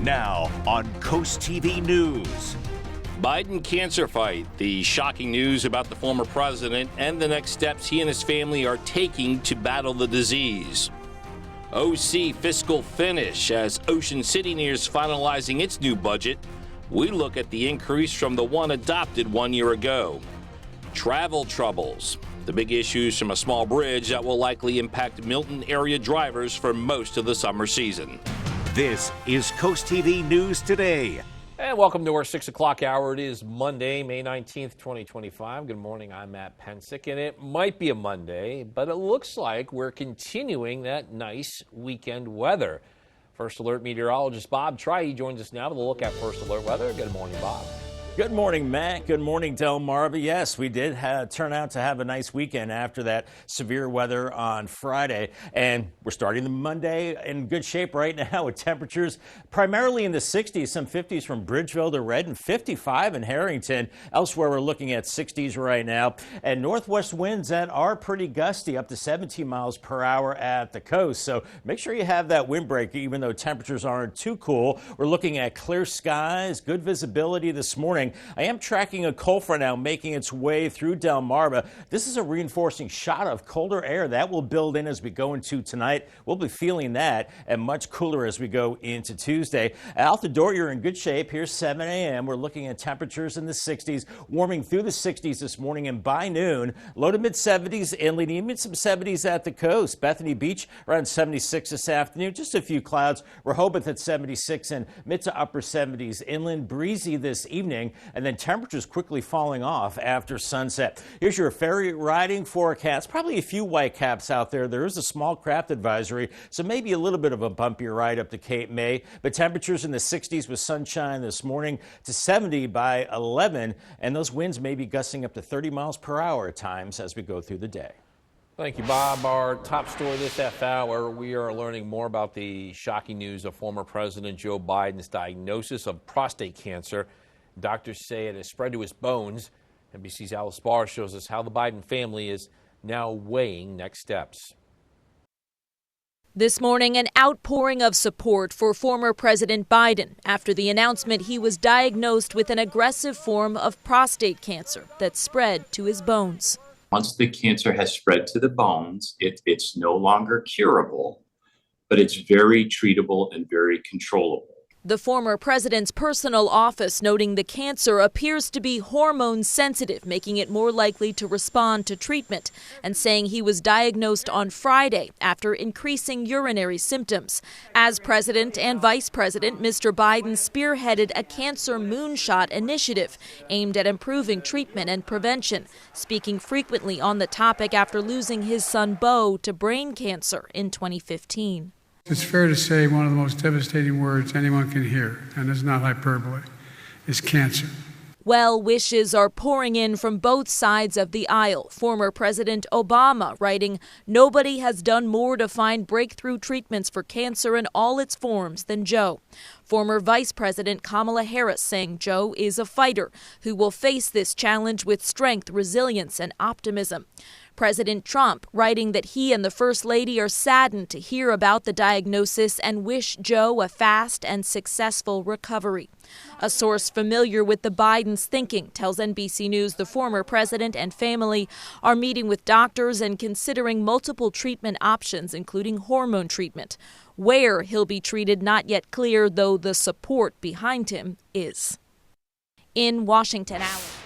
Now on CoastTV News. Biden cancer fight, the shocking news about the former president and the next steps he and his family are taking to battle the disease. OC fiscal finish as Ocean City nears finalizing its new budget. We look at the increase from the one adopted 1 year ago. Travel troubles, the big issues from a small bridge that will likely impact Milton area drivers for most of the summer season. This is CoastTV News Today. And welcome to our 6 o'clock hour. It is Monday, May 19th, 2025. Good morning, I'm Matt Pensick, and it might be a Monday, but it looks like we're continuing that nice weekend weather. First Alert meteorologist Bob Trihey joins us now to look at First Alert weather. Good morning, Bob. Good morning, Matt. Good morning, Delmarva. Yes, we did turn out to have a nice weekend after that severe weather on Friday. And we're starting the Monday in good shape right now with temperatures primarily in the 60s, some 50s from Bridgeville to Redden, 55 in Harrington. Elsewhere, we're looking at 60s right now. And northwest winds that are pretty gusty, up to 17 miles per hour at the coast. So make sure you have that windbreak, even though temperatures aren't too cool. We're looking at clear skies, good visibility this morning. I am tracking a cold front now making its way through Delmarva. This is a reinforcing shot of colder air that will build in as we go into tonight. We'll be feeling that and much cooler as we go into Tuesday. Out the door, you're in good shape. Here's 7 a.m. We're looking at temperatures in the 60s, warming through the 60s this morning, and by noon, low to mid 70s inland, even some 70s at the coast. Bethany Beach around 76 this afternoon. Just a few clouds. Rehoboth at 76 and mid to upper 70s inland. Breezy this evening. And then temperatures quickly falling off after sunset. Here's your ferry riding forecast. Probably a few white caps out there. There is a small craft advisory, so maybe a little bit of a bumpier ride up to Cape May. But temperatures in the 60s with sunshine this morning to 70 by 11. And those winds may be gusting up to 30 miles per hour at times as we go through the day. Thank you, Bob. Our top story this half hour, we are learning more about the shocking news of former President Joe Biden's diagnosis of prostate cancer. Doctors say it has spread to his bones. NBC's Alice Barr shows us how the Biden family is now weighing next steps. This morning, an outpouring of support for former President Biden after the announcement he was diagnosed with an aggressive form of prostate cancer that spread to his bones. Once the cancer has spread to the bones, it's no longer curable, but it's very treatable and very controllable. The former president's personal office noting the cancer appears to be hormone sensitive, making it more likely to respond to treatment, and saying he was diagnosed on Friday after increasing urinary symptoms. As president and vice president, Mr. Biden spearheaded a cancer moonshot initiative aimed at improving treatment and prevention, speaking frequently on the topic after losing his son Beau to brain cancer in 2015. It's fair to say one of the most devastating words anyone can hear, and it's not hyperbole, is cancer. Well wishes are pouring in from both sides of the aisle. Former President Obama writing, "Nobody has done more to find breakthrough treatments for cancer in all its forms than Joe." Former Vice President Kamala Harris saying Joe is a fighter who will face this challenge with strength, resilience, and optimism. President Trump writing that he and the First Lady are saddened to hear about the diagnosis and wish Joe a fast and successful recovery. A source familiar with the Bidens' thinking tells NBC News the former president and family are meeting with doctors and considering multiple treatment options, including hormone treatment. Where he'll be treated, not yet clear, though the support behind him is. In Washington, Alice.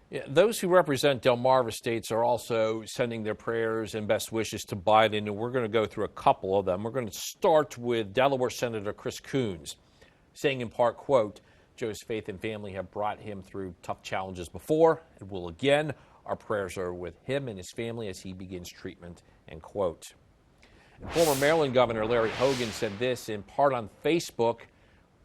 Yeah, those who represent Delmarva states are also sending their prayers and best wishes to Biden, and we're going to go through a couple of them. We're going to start with Delaware Senator Chris Coons, saying in part, quote, "Joe's faith and family have brought him through tough challenges before and will again. Our prayers are with him and his family as he begins treatment," end quote. And former Maryland Governor Larry Hogan said this in part on Facebook,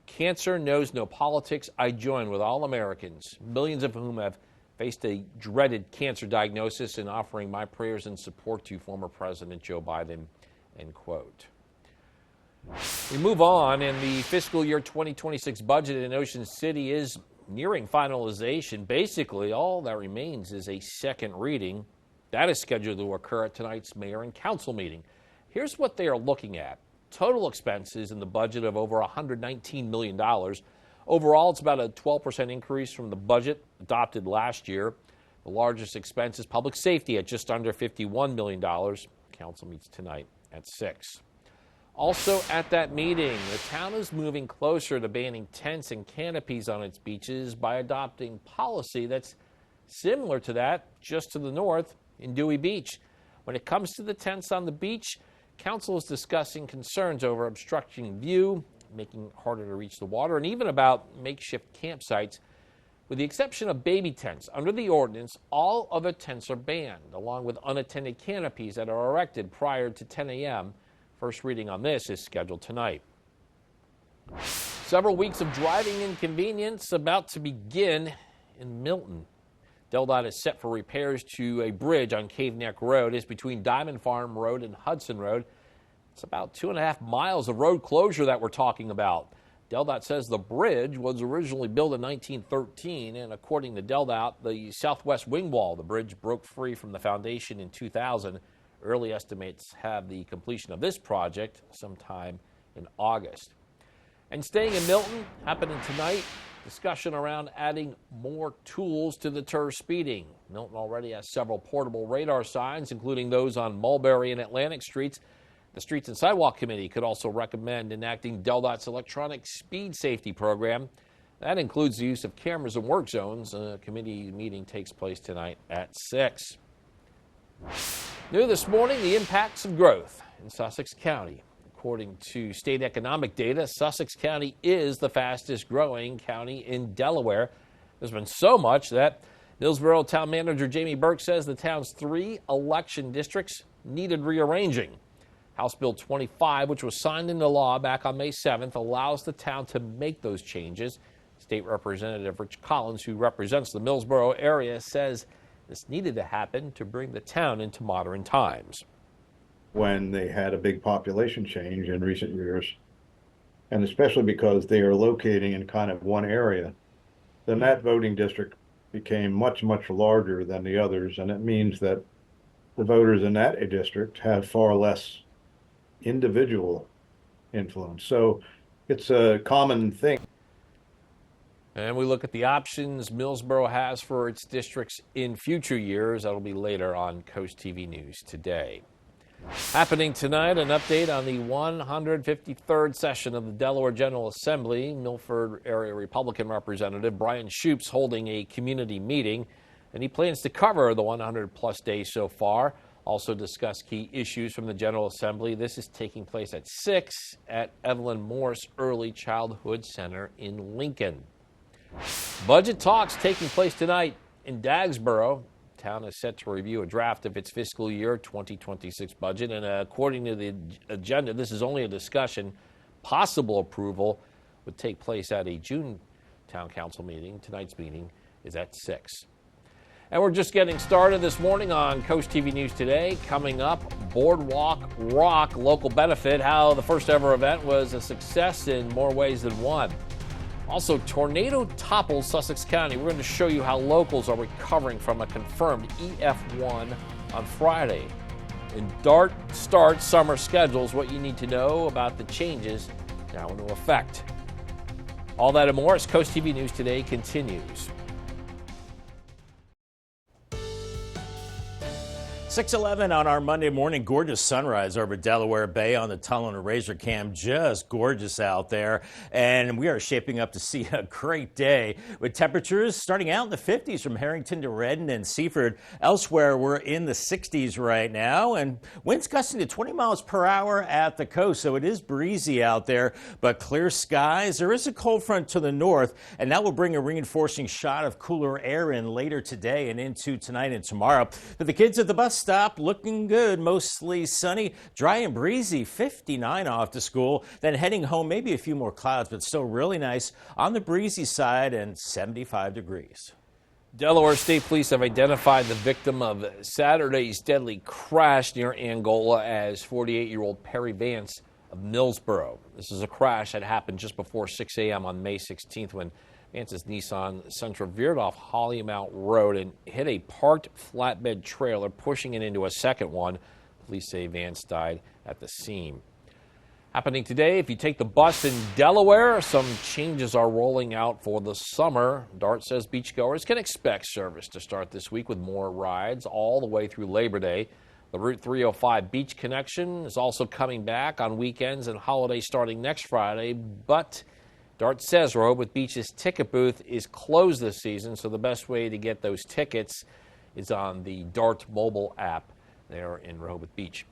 "Cancer knows no politics. I join with all Americans, millions of whom have faced a dreaded cancer diagnosis, and offering my prayers and support to former President Joe Biden," end quote. We move on, and the fiscal year 2026 budget in Ocean City is nearing finalization. Basically, all that remains is a second reading. That is scheduled to occur at tonight's mayor and council meeting. Here's what they are looking at. Total expenses in the budget of over $119 million. Overall, it's about a 12% increase from the budget adopted last year. The largest expense is public safety at just under $51 million. Council meets tonight at 6. Also at that meeting, the town is moving closer to banning tents and canopies on its beaches by adopting policy that's similar to that just to the north in Dewey Beach. When it comes to the tents on the beach, council is discussing concerns over obstructing view, making it harder to reach the water, and even about makeshift campsites. With the exception of baby tents, under the ordinance, all other tents are banned, along with unattended canopies that are erected prior to 10 a.m. First reading on this is scheduled tonight. Several weeks of driving inconvenience about to begin in Milton. DelDOT is set for repairs to a bridge on Cave Neck Road. It's between Diamond Farm Road and Hudson Road. It's about 2.5 miles of road closure that we're talking about. DelDOT says the bridge was originally built in 1913, and according to DelDOT, the southwest wing wall of the bridge broke free from the foundation in 2000. Early estimates have the completion of this project sometime in August. And staying in Milton, happening tonight, discussion around adding more tools to deter speeding. Milton already has several portable radar signs, including those on Mulberry and Atlantic Streets. The Streets and Sidewalk Committee could also recommend enacting DelDOT's electronic speed safety program. That includes the use of cameras in work zones. A committee meeting takes place tonight at 6. New this morning, the impacts of growth in Sussex County. According to state economic data, Sussex County is the fastest growing county in Delaware. There's been so much that Millsboro Town Manager Jamie Burke says the town's 3 election districts needed rearranging. House Bill 25, which was signed into law back on May 7th, allows the town to make those changes. State Representative Rich Collins, who represents the Millsboro area, says this needed to happen to bring the town into modern times. When they had a big population change in recent years, and especially because they are locating in kind of one area, then that voting district became much, much larger than the others, and it means that the voters in that district have far less individual influence. So it's a common thing. And we look at the options Millsboro has for its districts in future years. That'll be later on Coast TV News today. Happening tonight, an update on the 153rd session of the Delaware General Assembly. Milford area Republican Representative Brian Shoup's holding a community meeting, and he plans to cover the 100-plus days so far. Also discuss key issues from the General Assembly. This is taking place at 6 at Evelyn Morse Early Childhood Center in Lincoln. Budget talks taking place tonight in Dagsboro. Town is set to review a draft of its fiscal year 2026 budget, and according to the agenda, this is only a discussion. Possible approval would take place at a June Town Council meeting. Tonight's meeting is at 6. And we're just getting started this morning on Coast TV News Today. Coming up, Boardwalk Rock local benefit, how the first ever event was a success in more ways than one. Also, tornado topples Sussex County. We're going to show you how locals are recovering from a confirmed EF1 on Friday. And DART starts summer schedules, what you need to know about the changes now into effect. All that and more as Coast TV News Today continues. 6:11 on our Monday morning. Gorgeous sunrise over Delaware Bay on the Tunnel and Razor Cam. Just gorgeous out there. And we are shaping up to see a great day with temperatures starting out in the 50s from Harrington to Redden and Seaford. Elsewhere, we're in the 60s right now, and winds gusting to 20 miles per hour at the coast. So it is breezy out there, but clear skies. There is a cold front to the north, and that will bring a reinforcing shot of cooler air in later today and into tonight and tomorrow. But the kids at the bus stop looking good, mostly sunny, dry and breezy, 59 off to school. Then heading home, maybe a few more clouds, but still really nice on the breezy side and 75 degrees. Delaware State Police have identified the victim of Saturday's deadly crash near Angola as 48-year-old Perry Vance of Millsboro. This is a crash that happened just before 6 a.m. on May 16th when Vance's Nissan Sentra veered off Hollymount Road and hit a parked flatbed trailer, pushing it into a second one. Police say Vance died at the scene. Happening today, if you take the bus in Delaware, some changes are rolling out for the summer. DART says beachgoers can expect service to start this week with more rides all the way through Labor Day. The Route 305 Beach Connection is also coming back on weekends and holidays starting next Friday, but DART says Rehoboth Beach's ticket booth is closed this season, so the best way to get those tickets is on the DART mobile app there in Rehoboth Beach.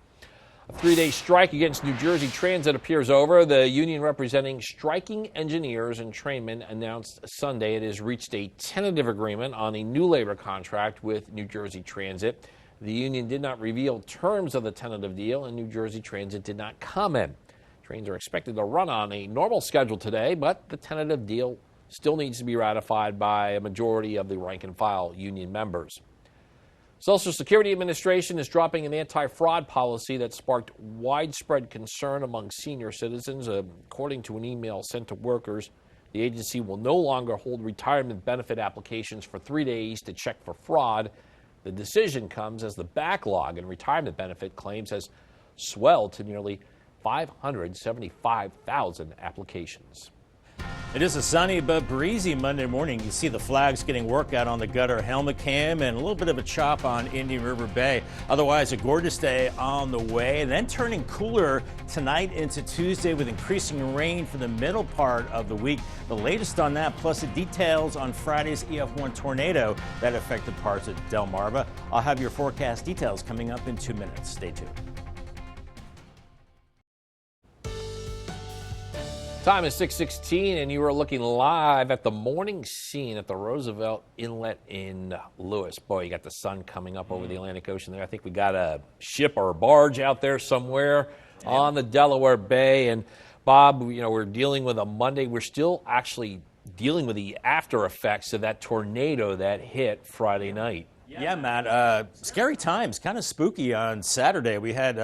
A 3-day strike against New Jersey Transit appears over. The union representing striking engineers and trainmen announced Sunday it has reached a tentative agreement on a new labor contract with New Jersey Transit. The union did not reveal terms of the tentative deal, and New Jersey Transit did not comment. Trains are expected to run on a normal schedule today, but the tentative deal still needs to be ratified by a majority of the rank-and-file union members. Social Security Administration is dropping an anti-fraud policy that sparked widespread concern among senior citizens. According to an email sent to workers, the agency will no longer hold retirement benefit applications for 3 days to check for fraud. The decision comes as the backlog in retirement benefit claims has swelled to nearly 575,000 applications. It is a sunny but breezy Monday morning. You see the flags getting work out on the gutter helmet cam and a little bit of a chop on Indian River Bay. Otherwise, a gorgeous day on the way, and then turning cooler tonight into Tuesday with increasing rain for the middle part of the week. The latest on that, plus the details on Friday's EF1 tornado that affected parts of Delmarva. I'll have your forecast details coming up in 2 minutes. Stay tuned. Time is 6:16, and you are looking live at the morning scene at the Roosevelt Inlet in Lewis. Boy, you got the sun coming up over the Atlantic Ocean there. I think we got a ship or a barge out there somewhere on the Delaware Bay. And Bob, we're dealing with a Monday. We're still actually dealing with the after effects of that tornado that hit Friday night. Yeah, Matt. Scary times, kind of spooky on Saturday. We had,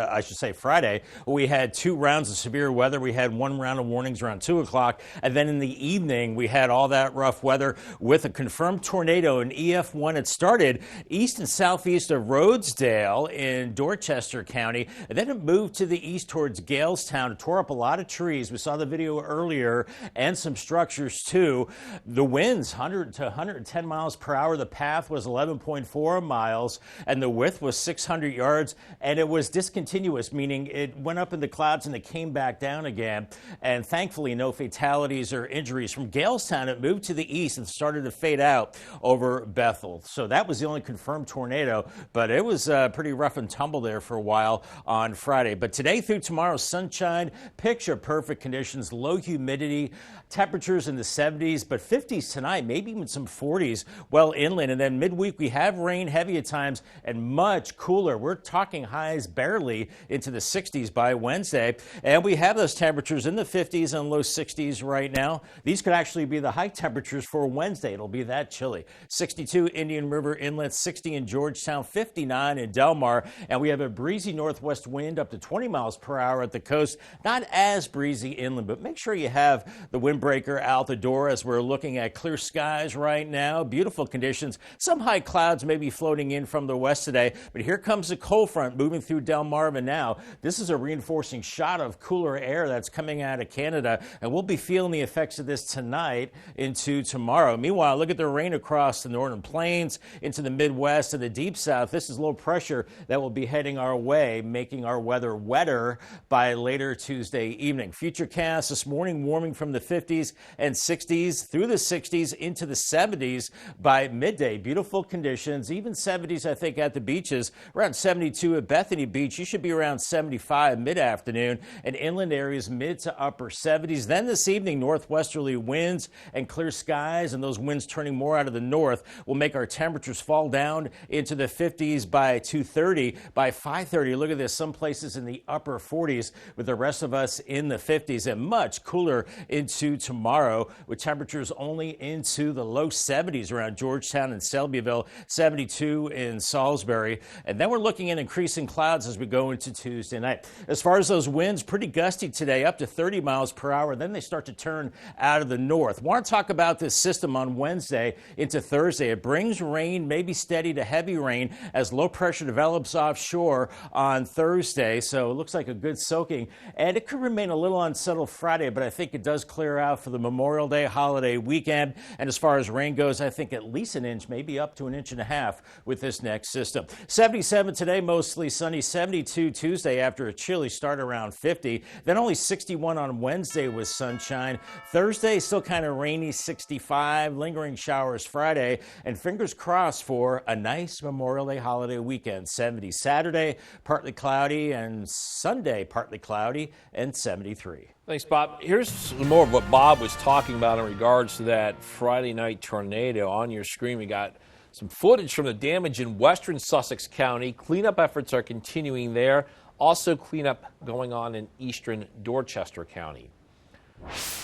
Friday, we had 2 rounds of severe weather. We had 1 round of warnings around 2 o'clock. And then in the evening, we had all that rough weather with a confirmed tornado in EF1. It started east and southeast of Rhodesdale in Dorchester County. And then it moved to the east towards Galestown. It tore up a lot of trees. We saw the video earlier, and some structures too. The winds, 100 to 110 miles per hour. The path was 11.4 miles, and the width was 600 yards, and it was discontinuous, meaning it went up in the clouds and it came back down again. And thankfully, no fatalities or injuries. From Galestown, it moved to the east and started to fade out over Bethel. So that was the only confirmed tornado, but it was pretty rough and tumble there for a while on Friday. But today through tomorrow, sunshine, picture perfect conditions, low humidity, temperatures in the 70s, but 50s tonight, maybe even some 40s well inland. And then midweek, we have rain, heavy at times, and much cooler. We're talking highs barely into the 60s by Wednesday. And we have those temperatures in the 50s and low 60s right now. These could actually be the high temperatures for Wednesday. It'll be that chilly. 62 Indian River Inlet, 60 in Georgetown, 59 in Delmar. And we have a breezy northwest wind up to 20 miles per hour at the coast. Not as breezy inland, but make sure you have the windbreaker out the door as we're looking at clear skies right now. Beautiful conditions. Some high clouds may be floating in from the west today, but here comes a cold front moving through Delmarva now. This is a reinforcing shot of cooler air that's coming out of Canada, and we'll be feeling the effects of this tonight into tomorrow. Meanwhile, look at the rain across the northern plains into the Midwest and the deep south. This is low pressure that will be heading our way, making our weather wetter by later Tuesday evening. Futurecast this morning warming from the 50s and 60s through the 60s into the 70s by midday. Beautiful conditions, even 70s, I think, at the beaches. Around 72 at Bethany Beach. You should be around 75 mid-afternoon, and inland areas mid to upper 70s. Then this evening, northwesterly winds and clear skies, and those winds turning more out of the north will make our temperatures fall down into the 50s by 2:30. By 5:30, look at this, some places in the upper 40s with the rest of us in the 50s, and much cooler into tomorrow with temperatures only into the low 70s around Georgetown and Selbyville. 72 in Salisbury. And then we're looking at increasing clouds as we go into Tuesday night. As far as those winds, pretty gusty today, up to 30 miles per hour. Then they start to turn out of the north. Want to talk about this system on Wednesday into Thursday. It brings rain, maybe steady to heavy rain, as low pressure develops offshore on Thursday. So it looks like a good soaking. And it could remain a little unsettled Friday, but I think it does clear out for the Memorial Day holiday weekend. And as far as rain goes, I think at least an inch, maybe up to an inch and a half with this next system. 77 today, mostly sunny. 72 Tuesday after a chilly start around 50. Then only 61 on Wednesday with sunshine. Thursday, still kind of rainy, 65. Lingering showers Friday. And fingers crossed for a nice Memorial Day holiday weekend. 70 Saturday, partly cloudy, and Sunday, partly cloudy, and 73. Thanks, Bob. Here's more of what Bob was talking about in regards to that Friday night tornado. On your screen, we got some footage from the damage in western Sussex County. Cleanup efforts are continuing there. Also cleanup going on in eastern Dorchester County.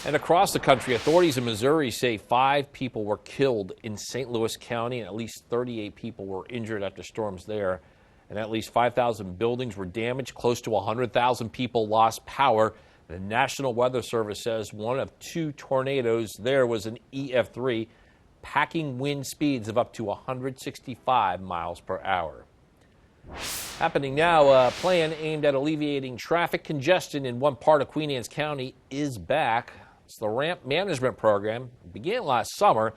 And across the country, authorities in Missouri say 5 people were killed in St. Louis County and at least 38 people were injured after storms there. And at least 5,000 buildings were damaged. Close to 100,000 people lost power. The National Weather Service says one of 2 tornadoes there was an EF3, packing wind speeds of up to 165 miles per hour. Happening now, a plan aimed at alleviating traffic congestion in one part of Queen Anne's County is back. It's the Ramp Management Program. It began last summer,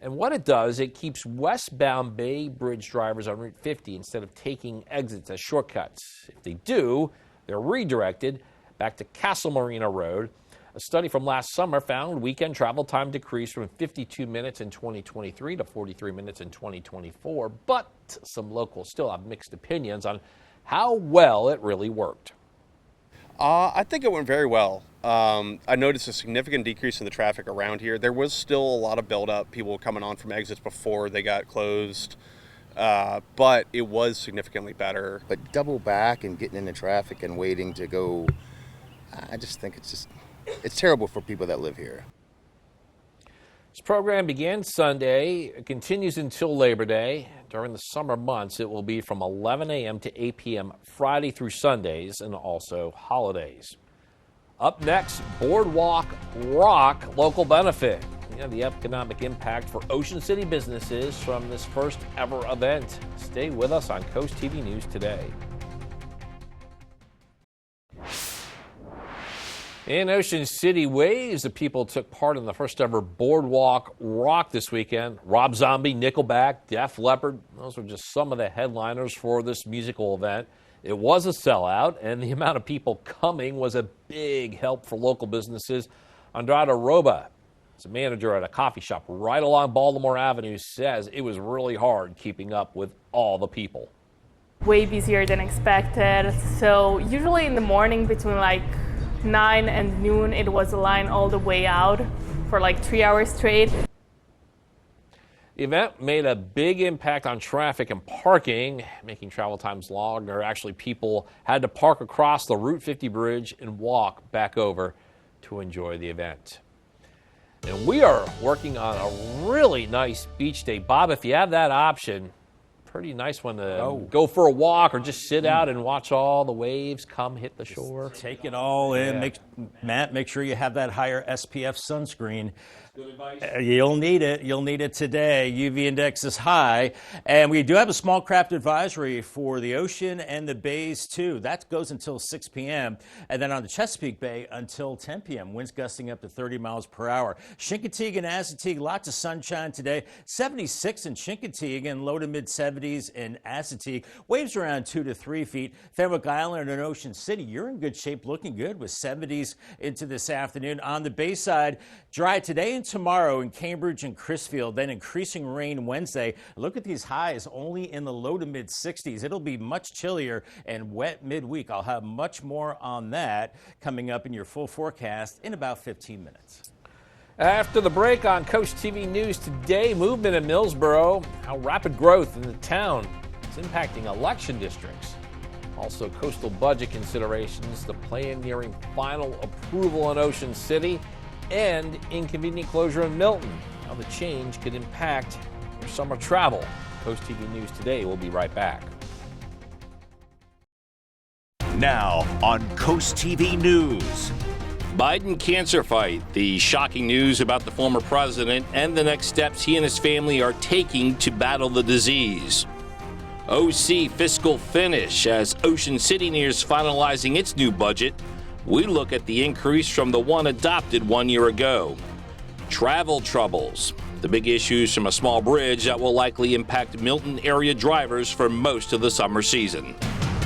and what it does, it keeps westbound Bay Bridge drivers on Route 50 instead of taking exits as shortcuts. If they do, they're redirected back to Castle Marina Road. A study from last summer found weekend travel time decreased from 52 minutes in 2023 to 43 minutes in 2024, but some locals still have mixed opinions on how well it really worked. I think it went very well. I noticed a significant decrease in the traffic around here. There was still a lot of buildup, people coming on from exits before they got closed, but it was significantly better. But double back and getting into traffic and waiting to go, I just think it's terrible for people that live here. This program began Sunday, it continues until Labor Day. During the summer months, it will be from 11 a.m. to 8 p.m. Friday through Sundays and also holidays. Up next, Boardwalk Rock local benefit. The economic impact for Ocean City businesses from this first ever event. Stay with us on Coast TV News today. In Ocean City, waves of people took part in the first ever Boardwalk Rock this weekend. Rob Zombie, Nickelback, Def Leppard, those were just some of the headliners for this musical event. It was a sellout, and the amount of people coming was a big help for local businesses. Andrada Roba, as a manager at a coffee shop right along Baltimore Avenue, says it was really hard keeping up with all the people. Way busier than expected. So usually in the morning between 9 and noon, it was a line all the way out for 3 hours straight. The event made a big impact on traffic and parking, making travel times longer. Actually, people had to park across the Route 50 bridge and walk back over to enjoy the event. And we are working on a really nice beach day. Bob, if you have that option, pretty nice one to go for a walk or just sit out and watch all the waves come hit the shore. Take it all in. Matt, make sure you have that higher SPF sunscreen. Good advice. You'll need it. You'll need it today. UV index is high. And we do have a small craft advisory for the ocean and the bays, too. That goes until 6 p.m. And then on the Chesapeake Bay until 10 p.m. Winds gusting up to 30 miles per hour. Chincoteague and Assateague, lots of sunshine today. 76 in Chincoteague and low to mid-70s in Assateague. Waves around 2 to 3 feet. Fenwick Island and Ocean City, you're in good shape, looking good with 70s into this afternoon. On the bay side, dry today and tomorrow in Cambridge and Crisfield, then increasing rain Wednesday. Look at these highs only in the low to mid 60s. It'll be much chillier and wet midweek. I'll have much more on that coming up in your full forecast in about 15 minutes. After the break on Coast TV News today, movement in Millsboro, how rapid growth in the town is impacting election districts. Also, coastal budget considerations, the plan nearing final approval in Ocean City, and inconvenient closure in Milton. How the change could impact your summer travel. Coast TV News Today. We'll be right back. Now on Coast TV News. Biden cancer fight, the shocking news about the former president and the next steps he and his family are taking to battle the disease. OC fiscal finish as Ocean City nears finalizing its new budget. We look at the increase from the one adopted 1 year ago. Travel troubles, the big issues from a small bridge that will likely impact Milton area drivers for most of the summer season.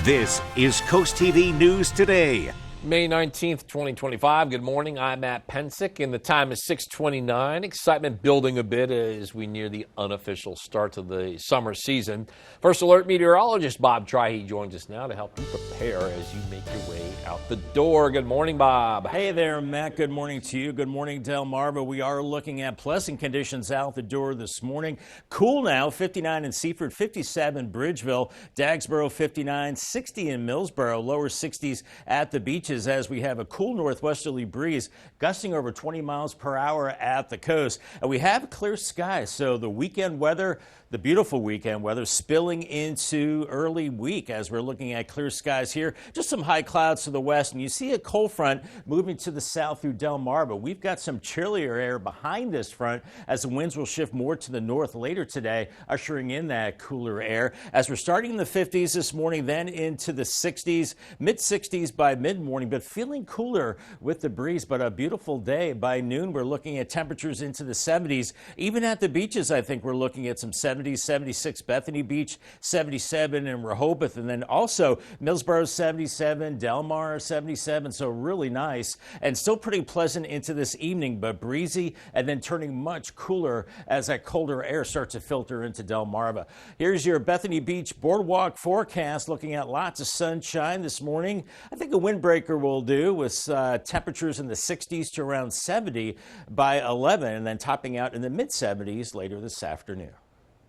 This is Coast TV News Today. May 19th, 2025. Good morning. I'm Matt Pensick, and the time is 6:29. Excitement building a bit as we near the unofficial start to the summer season. First Alert meteorologist Bob Trihey joins us now to help you prepare as you make your way out the door. Good morning, Bob. Hey there, Matt. Good morning to you. Good morning, Delmarva. We are looking at pleasant conditions out the door this morning. Cool now, 59 in Seaford, 57 Bridgeville, Dagsboro 59, 60 in Millsboro, lower 60s at the beaches as we have a cool northwesterly breeze gusting over 20 miles per hour at the coast. And we have clear skies, so the weekend weather, the beautiful weekend weather, spilling into early week as we're looking at clear skies here. Just some high clouds to the west, and you see a cold front moving to the south through Delmarva. We've got some chillier air behind this front as the winds will shift more to the north later today, ushering in that cooler air. As we're starting in the 50s this morning, then into the 60s, mid-60s by mid-morning, but feeling cooler with the breeze. But a beautiful day by noon. We're looking at temperatures into the 70s. Even at the beaches, I think we're looking at some 70s, 76 Bethany Beach, 77 in Rehoboth, and then also Millsboro 77, Delmar 77. So really nice and still pretty pleasant into this evening, but breezy and then turning much cooler as that colder air starts to filter into Delmarva. Here's your Bethany Beach boardwalk forecast, looking at lots of sunshine this morning. I think a windbreaker will do with temperatures in the 60s to around 70 by 11 and then topping out in the mid-70s later this afternoon.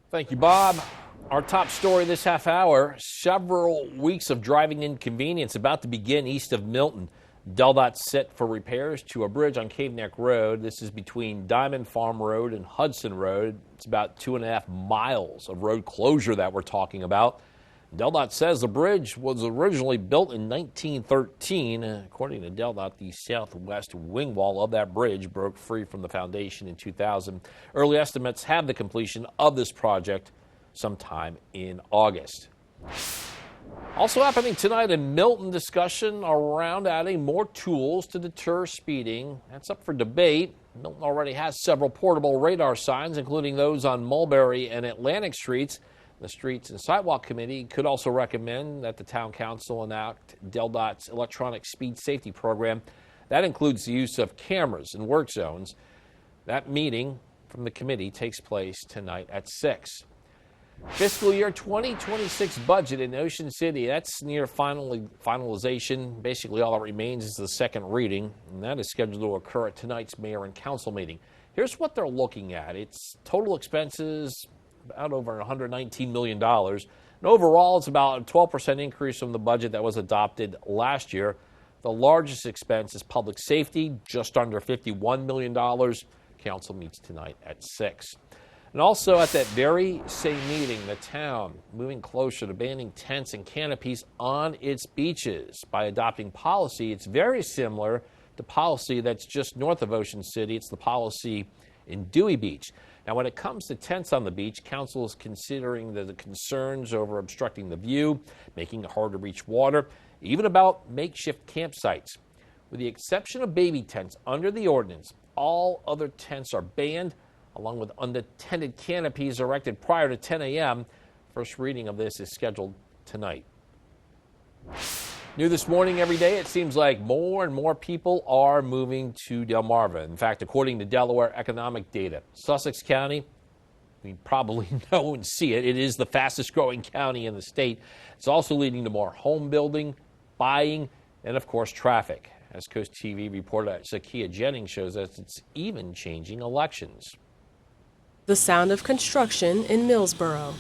Thank you, Bob. Our top story this half hour, several weeks of driving inconvenience about to begin east of Milton. DelDOT set for repairs to a bridge on Cave Neck Road. This is between Diamond Farm Road and Hudson Road. It's about 2.5 miles of road closure that we're talking about. DelDOT says the bridge was originally built in 1913. According to DelDOT, the southwest wing wall of that bridge broke free from the foundation in 2000. Early estimates have the completion of this project sometime in August. Also happening tonight in Milton, discussion around adding more tools to deter speeding. That's up for debate. Milton already has several portable radar signs, including those on Mulberry and Atlantic Streets. The Streets and Sidewalk Committee could also recommend that the Town Council enact DelDOT's electronic speed safety program. That includes the use of cameras in work zones. That meeting from the committee takes place tonight at 6. Fiscal year 2026 budget in Ocean City, that's near finalization. Basically, all that remains is the second reading, and that is scheduled to occur at tonight's mayor and council meeting. Here's what they're looking at. It's total expenses about over $119 million. And overall, it's about a 12% increase from the budget that was adopted last year. The largest expense is public safety, just under $51 million. Council meets tonight at 6. And also at that very same meeting, the town moving closer to banning tents and canopies on its beaches by adopting policy. It's very similar to policy that's just north of Ocean City. It's the policy in Dewey Beach. Now, when it comes to tents on the beach, council is considering the concerns over obstructing the view, making it hard to reach water, even about makeshift campsites. With the exception of baby tents under the ordinance, all other tents are banned, along with unattended canopies erected prior to 10 a.m. First reading of this is scheduled tonight. New this morning, every day, it seems like more and more people are moving to Delmarva. In fact, according to Delaware economic data, Sussex County, we probably know and see it. It is the fastest growing county in the state. It's also leading to more home building, buying, and of course, traffic. As Coast TV reporter Zakia Jennings shows us, it's even changing elections. The sound of construction in Millsboro.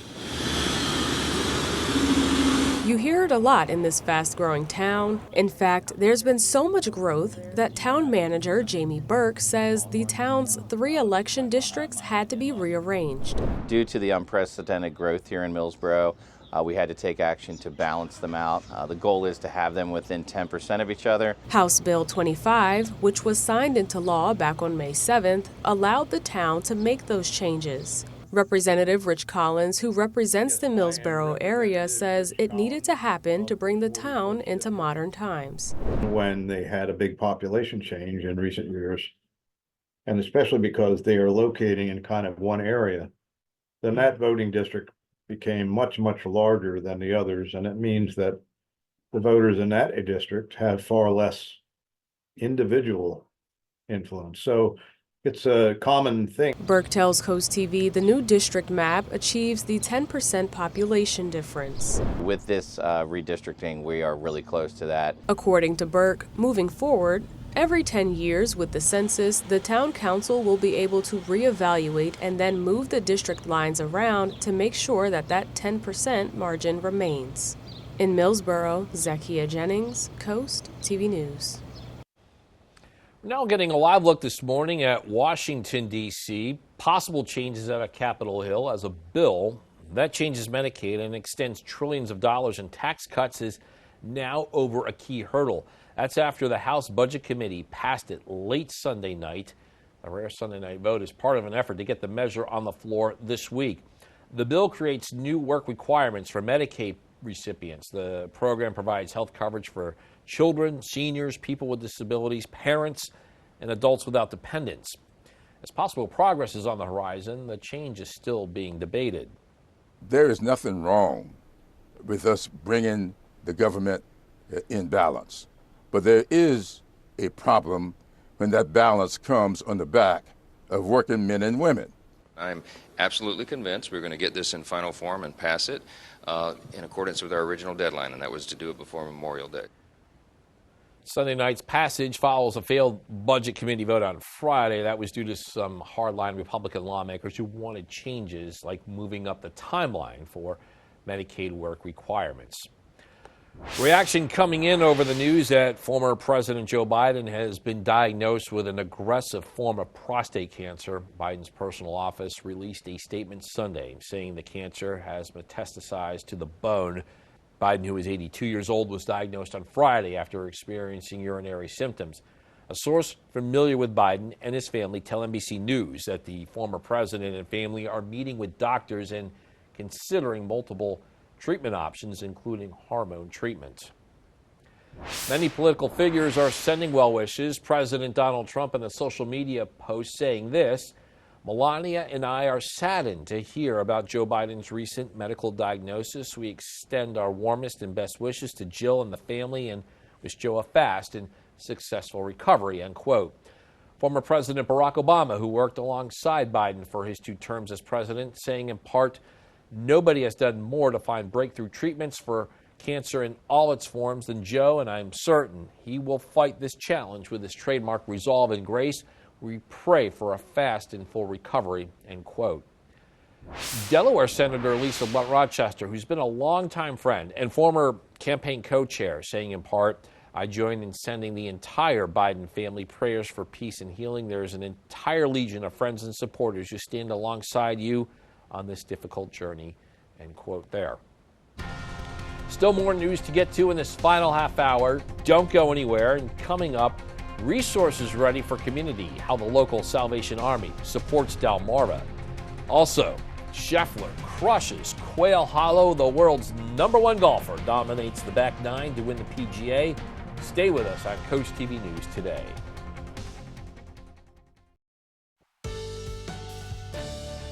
You hear it a lot in this fast-growing town. In fact, there's been so much growth that town manager Jamie Burke says the town's 3 election districts had to be rearranged. Due to the unprecedented growth here in Millsboro, we had to take action to balance them out. The goal is to have them within 10% of each other. House Bill 25, which was signed into law back on May 7th, allowed the town to make those changes. Representative Rich Collins, who represents the Millsboro area, says it needed to happen to bring the town into modern times. When they had a big population change in recent years, and especially because they are locating in kind of one area, then that voting district became much, much larger than the others. And it means that the voters in that district have far less individual influence. So it's a common thing. Burke tells CoastTV the new district map achieves the 10% population difference. With this redistricting, we are really close to that. According to Burke, moving forward, every 10 years with the census, the town council will be able to reevaluate and then move the district lines around to make sure that that 10% margin remains. In Millsboro, Zakia Jennings, Coast TV News. We're now getting a live look this morning at Washington, D.C. Possible changes at Capitol Hill as a bill that changes Medicaid and extends trillions of dollars in tax cuts is now over a key hurdle. That's after the House Budget Committee passed it late Sunday night. A rare Sunday night vote is part of an effort to get the measure on the floor this week. The bill creates new work requirements for Medicaid recipients. The program provides health coverage for children, seniors, people with disabilities, parents, and adults without dependents. As possible progress is on the horizon, the change is still being debated. There is nothing wrong with us bringing the government in balance. But there is a problem when that balance comes on the back of working men and women. I'm absolutely convinced we're going to get this in final form and pass it in accordance with our original deadline, and that was to do it before Memorial Day. Sunday night's passage follows a failed Budget Committee vote on Friday. That was due to some hardline Republican lawmakers who wanted changes like moving up the timeline for Medicaid work requirements. Reaction coming in over the news that former President Joe Biden has been diagnosed with an aggressive form of prostate cancer. Biden's personal office released a statement Sunday saying the cancer has metastasized to the bone. Biden, who is 82 years old, was diagnosed on Friday after experiencing urinary symptoms. A source familiar with Biden and his family tell NBC News that the former president and family are meeting with doctors and considering multiple treatment options, including hormone treatment. Many political figures are sending well wishes. President Donald Trump in a social media post saying this: Melania and I are saddened to hear about Joe Biden's recent medical diagnosis. We extend our warmest and best wishes to Jill and the family and wish Joe a fast and successful recovery, end quote. Former President Barack Obama, who worked alongside Biden for his 2 terms as president, saying in part, nobody has done more to find breakthrough treatments for cancer in all its forms than Joe, and I'm certain he will fight this challenge with his trademark resolve and grace. We pray for a fast and full recovery, end quote. Delaware Senator Lisa Blunt Rochester, who's been a longtime friend and former campaign co-chair, saying in part, I join in sending the entire Biden family prayers for peace and healing. There is an entire legion of friends and supporters who stand alongside you on this difficult journey, end quote there. Still more news to get to in this final half hour. Don't go anywhere. And coming up, resources ready for community, how the local Salvation Army supports Delmarva. Also, Scheffler crushes Quail Hollow. The world's #1 golfer dominates the back nine to win the PGA. Stay with us on Coast TV News today.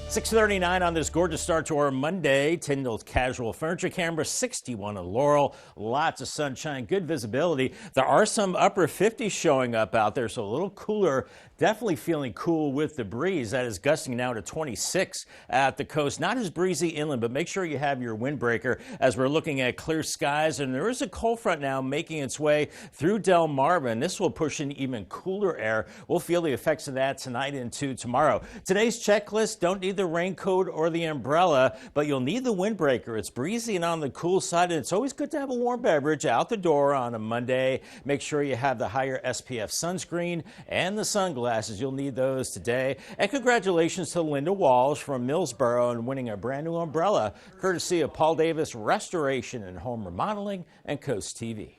6:39 on this gorgeous start to our Monday. Tyndall's Casual Furniture Camera, 61 on Laurel. Lots of sunshine, good visibility. There are some upper 50s showing up out there, so a little cooler. Definitely feeling cool with the breeze. That is gusting now to 26 at the coast. Not as breezy inland, but make sure you have your windbreaker as we're looking at clear skies. And there is a cold front now making its way through Delmarva, and this will push in even cooler air. We'll feel the effects of that tonight into tomorrow. Today's checklist, don't need the the raincoat or the umbrella, but you'll need the windbreaker. It's breezy and on the cool side, and it's always good to have a warm beverage out the door on a Monday. Make sure you have the higher SPF sunscreen and the sunglasses. You'll need those today. And congratulations to Linda Walsh from Millsboro on winning a brand new umbrella, courtesy of Paul Davis Restoration and Home Remodeling and Coast TV.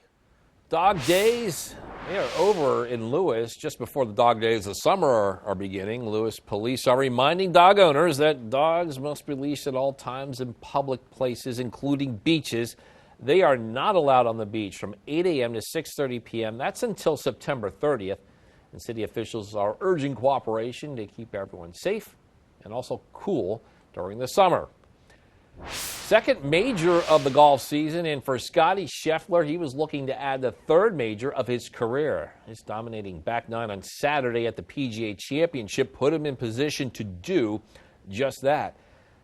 Dog days, they are over in Lewis just before the dog days of summer are beginning. Lewis police are reminding dog owners that dogs must be leashed at all times in public places, including beaches. They are not allowed on the beach from 8 a.m. to 6:30 p.m. That's until September 30th. And city officials are urging cooperation to keep everyone safe and also cool during the summer. Second major of the golf season, and for Scotty Scheffler, he was looking to add the third major of his career. His dominating back nine on Saturday at the PGA Championship put him in position to do just that.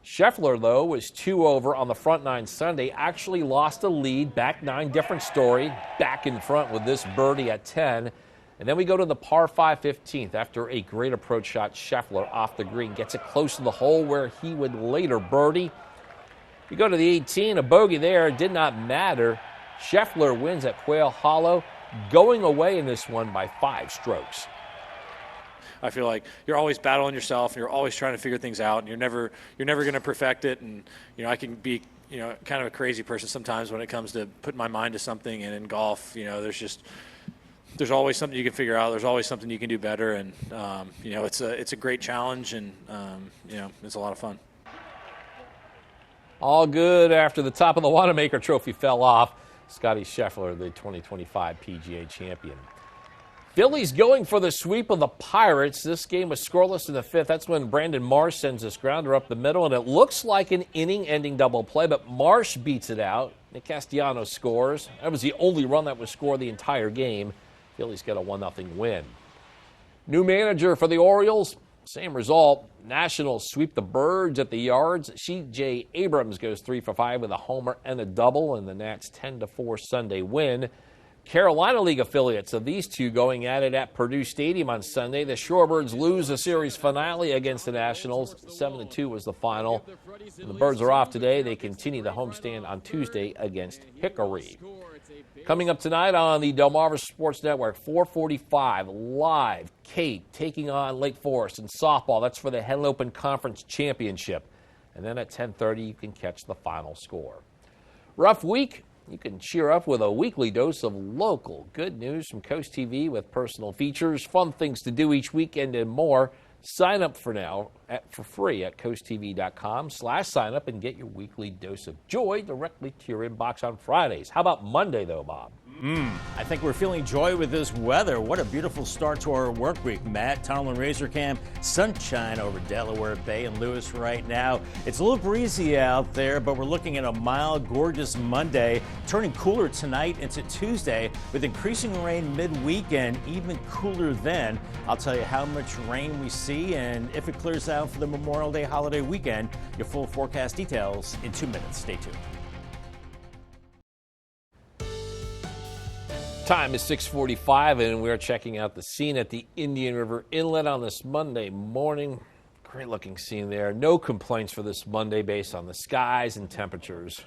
Scheffler, though, was 2 over on the front nine Sunday, actually lost the lead, back nine, different story, back in front with this birdie at 10. And then we go to the par 5 15th. After a great approach shot, Scheffler off the green gets it close to the hole where he would later birdie. We go to the 18, a bogey there, did not matter. Scheffler wins at Quail Hollow, going away in this one by 5 strokes. I feel like you're always battling yourself, and you're always trying to figure things out, and you're never going to perfect it. And I can be kind of a crazy person sometimes when it comes to putting my mind to something. And in golf, there's always something you can figure out. There's always something you can do better, and it's a great challenge, and it's a lot of fun. All good after the top of the Wanamaker Trophy fell off. Scotty Scheffler, the 2025 PGA champion. Phillies going for the sweep of the Pirates. This game was scoreless in the 5th. That's when Brandon Marsh sends this grounder up the middle, and it looks like an inning-ending double play, but Marsh beats it out. Nick Castellanos scores. That was the only run that was scored the entire game. Phillies get a 1-0 win. New manager for the Orioles. Same result. Nationals sweep the Birds at the Yards. C.J. Abrams goes 3 for 5 with a homer and a double, and the Nats 10-4 Sunday win. Carolina League affiliates of these two going at it at Purdue Stadium on Sunday. The Shorebirds lose the series finale against the Nationals. 7-2 was the final. And the Birds are off today. They continue the homestand on Tuesday against Hickory. Coming up tonight on the Delmarva Sports Network, 4:45 live, Cape taking on Lake Forest in softball. That's for the Henlopen Conference Championship. And then at 10:30, you can catch the final score. Rough week? You can cheer up with a weekly dose of local good news from Coast TV with personal features, fun things to do each weekend, and more. Sign up for now for free at coasttv.com/sign up and get your weekly dose of joy directly to your inbox on Fridays. How about Monday, though, Bob? I think we're feeling joy with this weather. What a beautiful start to our work week, Matt. Tunnel and Razor Cam, sunshine over Delaware Bay and Lewis right now. It's a little breezy out there, but we're looking at a mild, gorgeous Monday, turning cooler tonight into Tuesday with increasing rain mid-weekend, even cooler then. I'll tell you how much rain we see and if it clears out for the Memorial Day holiday weekend. Your full forecast details in 2 minutes. Stay tuned. Time is 6:45, and we're checking out the scene at the Indian River Inlet on this Monday morning. Great looking scene there. No complaints for this Monday based on the skies and temperatures.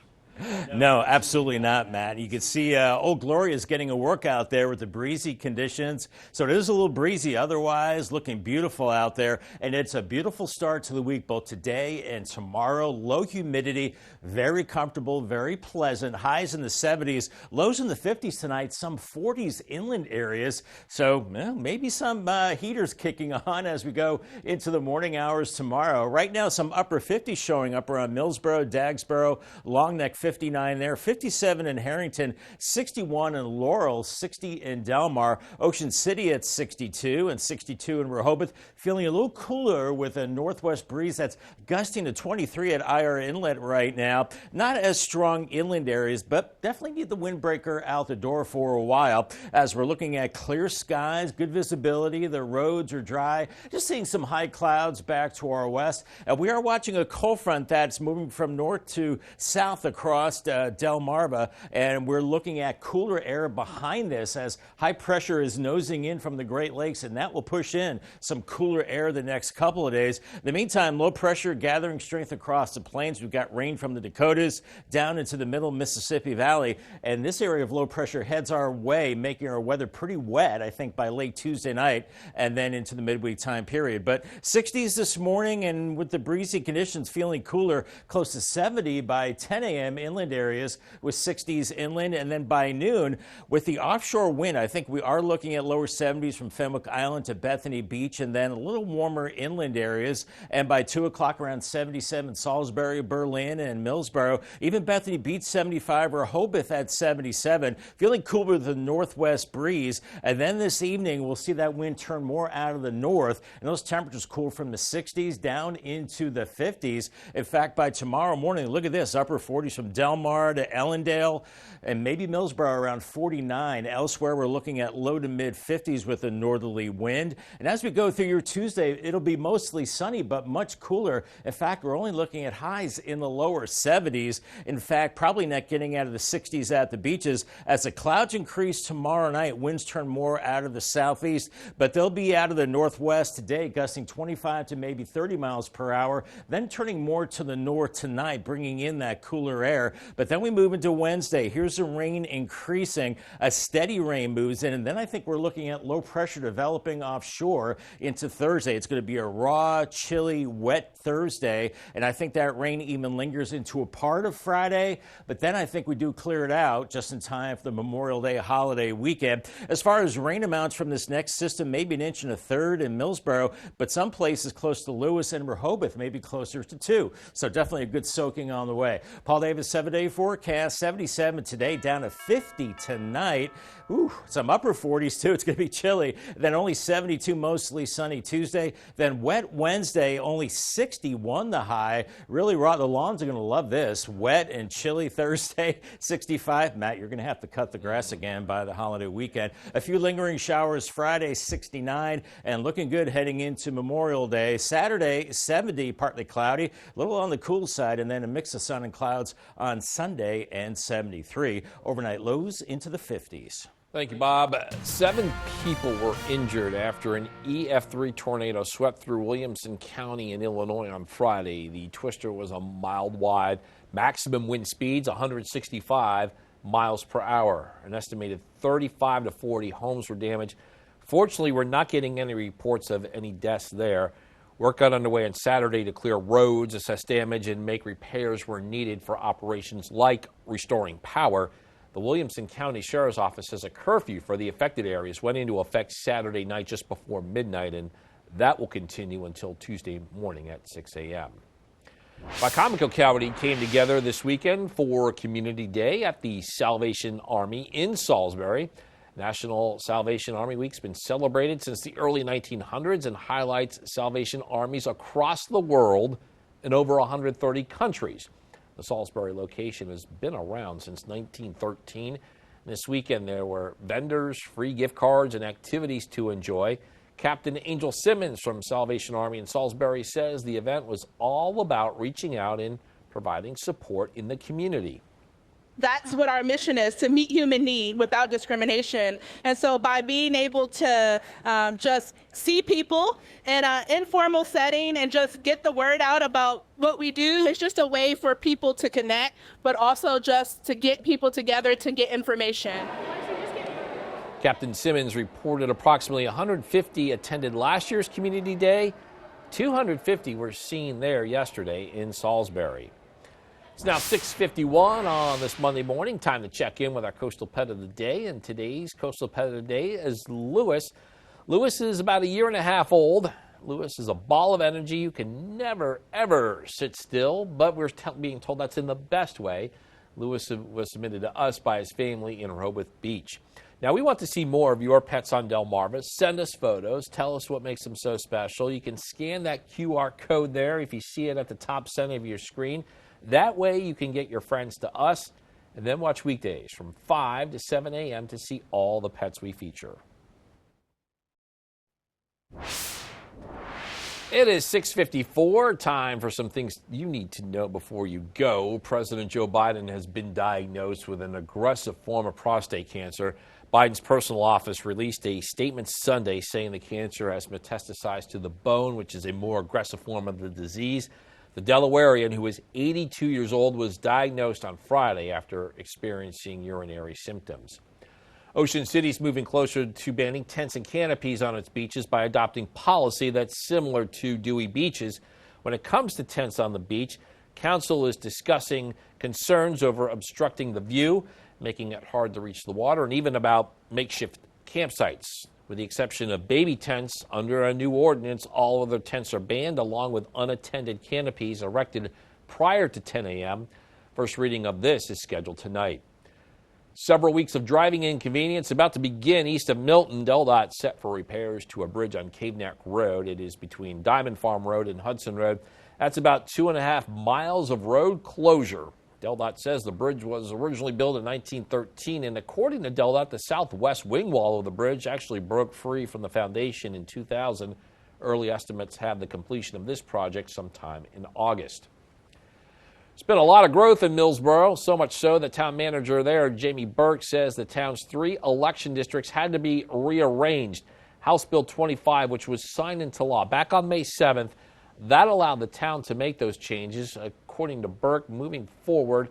No, absolutely not, Matt. You can see Old Gloria is getting a workout there with the breezy conditions. So it is a little breezy. Otherwise, looking beautiful out there. And it's a beautiful start to the week, both today and tomorrow. Low humidity, very comfortable, very pleasant. Highs in the 70s, lows in the 50s tonight, some 40s inland areas. So maybe some heaters kicking on as we go into the morning hours tomorrow. Right now, some upper 50s showing up around Millsboro, Dagsboro, Longneck, 59 there, 57 in Harrington, 61 in Laurel, 60 in Delmar, Ocean City at 62 and 62 in Rehoboth. Feeling a little cooler with a northwest breeze that's gusting to 23 at IR Inlet right now. Not as strong inland areas, but definitely need the windbreaker out the door for a while as we're looking at clear skies, good visibility. The roads are dry. Just seeing some high clouds back to our west. We are watching a cold front that's moving from north to south across across Delmarva, and we're looking at cooler air behind this as high pressure is nosing in from the Great Lakes, and that will push in some cooler air the next couple of days. In the meantime, low pressure gathering strength across the plains. We've got rain from the Dakotas down into the middle Mississippi Valley, and this area of low pressure heads our way, making our weather pretty wet, I think, by late Tuesday night and then into the midweek time period. But 60s this morning, and with the breezy conditions, feeling cooler, close to 70 by 10 a.m. inland areas with 60s inland. And then by noon, with the offshore wind, I think we are looking at lower 70s from Fenwick Island to Bethany Beach, and then a little warmer inland areas. And by 2 o'clock, around 77 Salisbury, Berlin, and Millsboro. Even Bethany Beach 75, or Hobith at 77. Feeling cooler with the northwest breeze. And then this evening, we'll see that wind turn more out of the north, and those temperatures cool from the 60s down into the 50s. In fact, by tomorrow morning, look at this, upper 40s from Delmar to Ellendale, and maybe Millsboro around 49. Elsewhere, we're looking at low to mid 50s with a northerly wind. And as we go through your Tuesday, it'll be mostly sunny, but much cooler. In fact, we're only looking at highs in the lower 70s. In fact, probably not getting out of the 60s at the beaches. As the clouds increase tomorrow night, winds turn more out of the southeast, but they'll be out of the northwest today, gusting 25 to maybe 30 miles per hour, then turning more to the north tonight, bringing in that cooler air. But then we move into Wednesday. Here's the rain increasing. A steady rain moves in, and then I think we're looking at low pressure developing offshore into Thursday. It's going to be a raw, chilly, wet Thursday, and I think that rain even lingers into a part of Friday, but then I think we do clear it out just in time for the Memorial Day holiday weekend. As far as rain amounts from this next system, maybe 1.33 inches in Millsboro, but some places close to Lewis and Rehoboth, maybe closer to 2. So definitely a good soaking on the way. Paul Davis 7-day forecast, 77 today, down to 50 tonight. Ooh, some upper 40s too. It's going to be chilly. Then only 72, mostly sunny Tuesday. Then wet Wednesday, only 61 the high. Really raw. The lawns are going to love this. Wet and chilly Thursday, 65. Matt, you're going to have to cut the grass again by the holiday weekend. A few lingering showers Friday, 69, and looking good heading into Memorial Day. Saturday, 70, partly cloudy, a little on the cool side, and then a mix of sun and clouds on Sunday, and 73. Overnight lows into the 50s. Thank you, Bob. 7 people were injured after an EF3 tornado swept through Williamson County in Illinois on Friday. The twister was a mile wide. Maximum wind speeds 165 miles per hour. An estimated 35 to 40 homes were damaged. Fortunately, we're not getting any reports of any deaths there. Work got underway on Saturday to clear roads, assess damage, and make repairs where needed for operations like restoring power. The Williamson County Sheriff's Office says a curfew for the affected areas went into effect Saturday night just before midnight, and that will continue until Tuesday morning at 6 a.m. Wycomico County came together this weekend for Community Day at the Salvation Army in Salisbury. National Salvation Army Week's been celebrated since the early 1900s and highlights Salvation Armies across the world in over 130 countries. The Salisbury location has been around since 1913. This weekend there were vendors, free gift cards, and activities to enjoy. Captain Angel Simmons from Salvation Army in Salisbury says the event was all about reaching out and providing support in the community. That's what our mission is, to meet human need without discrimination. And so by being able to just see people in an informal setting and just get the word out about what we do, it's just a way for people to connect, but also just to get people together to get information. Captain Simmons reported approximately 150 attended last year's Community Day. 250 were seen there yesterday in Salisbury. It's now 6:51 on this Monday morning. Time to check in with our Coastal Pet of the Day. And today's Coastal Pet of the Day is Lewis. Lewis is about 1.5 years old. Lewis is a ball of energy. You can never, ever sit still, but we're being told that's in the best way. Lewis was submitted to us by his family in Rehoboth Beach. Now, we want to see more of your pets on Delmarva. Send us photos. Tell us what makes them so special. You can scan that QR code there if you see it at the top center of your screen. That way you can get your friends to us and then watch weekdays from 5 to 7 a.m. to see all the pets we feature. It is 6:54. Time for some things you need to know before you go. President Joe Biden has been diagnosed with an aggressive form of prostate cancer. Biden's personal office released a statement Sunday saying the cancer has metastasized to the bone, which is a more aggressive form of the disease. The Delawarean, who is 82 years old, was diagnosed on Friday after experiencing urinary symptoms. Ocean City's moving closer to banning tents and canopies on its beaches by adopting policy that's similar to Dewey beaches. When it comes to tents on the beach, council is discussing concerns over obstructing the view, making it hard to reach the water, and even about makeshift campsites. With the exception of baby tents, under a new ordinance, all other tents are banned, along with unattended canopies erected prior to 10 a.m. First reading of this is scheduled tonight. Several weeks of driving inconvenience about to begin east of Milton. DelDOT set for repairs to a bridge on Cave Neck Road. It is between Diamond Farm Road and Hudson Road. That's about 2.5 miles of road closure. DelDOT says the bridge was originally built in 1913, and according to DelDOT, the southwest wing wall of the bridge actually broke free from the foundation in 2000. Early estimates have the completion of this project sometime in August. There's been a lot of growth in Millsboro, so much so that town manager there, Jamie Burke, says the town's 3 election districts had to be rearranged. House Bill 25, which was signed into law back on May 7th, that allowed the town to make those changes. According to Burke, moving forward,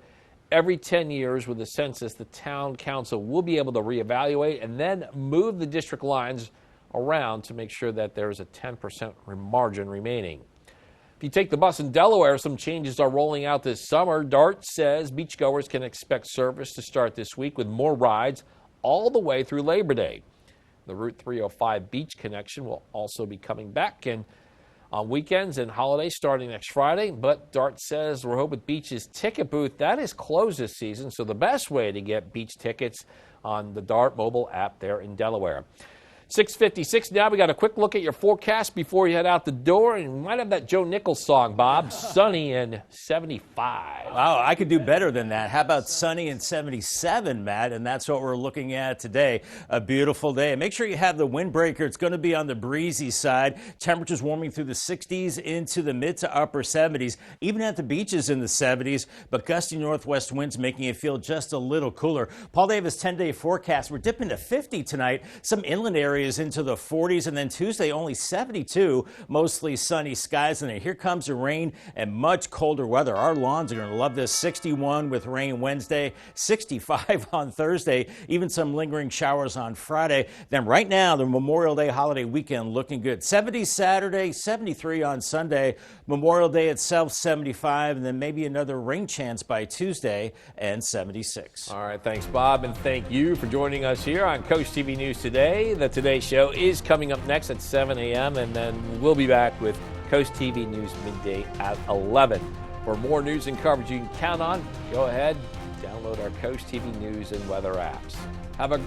every 10 years with the census, the town council will be able to reevaluate and then move the district lines around to make sure that there is a 10% margin remaining. If you take the bus in Delaware, some changes are rolling out this summer. DART says beachgoers can expect service to start this week with more rides all the way through Labor Day. The Route 305 beach connection will also be coming back and on weekends and holidays starting next Friday. But DART says Rehoboth Beach's ticket booth, that is closed this season. So the best way to get beach tickets on the DART mobile app there in Delaware. 6:56 now. We got a quick look at your forecast before you head out the door. And we might have that Joe Nichols song, Bob. Sunny and 75. Wow, I could do better than that. How about sunny and 77, Matt? And that's what we're looking at today. A beautiful day. Make sure you have the windbreaker. It's going to be on the breezy side. Temperatures warming through the 60s into the mid to upper 70s. Even at the beaches in the 70s. But gusty northwest winds making it feel just a little cooler. Paul Davis 10-day forecast. We're dipping to 50 tonight. Some inland areas into the 40s, and then Tuesday only 72, mostly sunny skies, and then here comes the rain and much colder weather. Our lawns are going to love this. 61 with rain Wednesday, 65 on Thursday, even some lingering showers on Friday. Then right now, the Memorial Day holiday weekend looking good. 70 Saturday, 73 on Sunday, Memorial Day itself 75, and then maybe another rain chance by Tuesday and 76. All right, thanks, Bob, and thank you for joining us here on Coast TV News Today. The Today Show is coming up next at 7 a.m., and then we'll be back with Coast TV News midday at 11. For more news and coverage you can count on, go ahead, download our Coast TV News and weather apps. Have a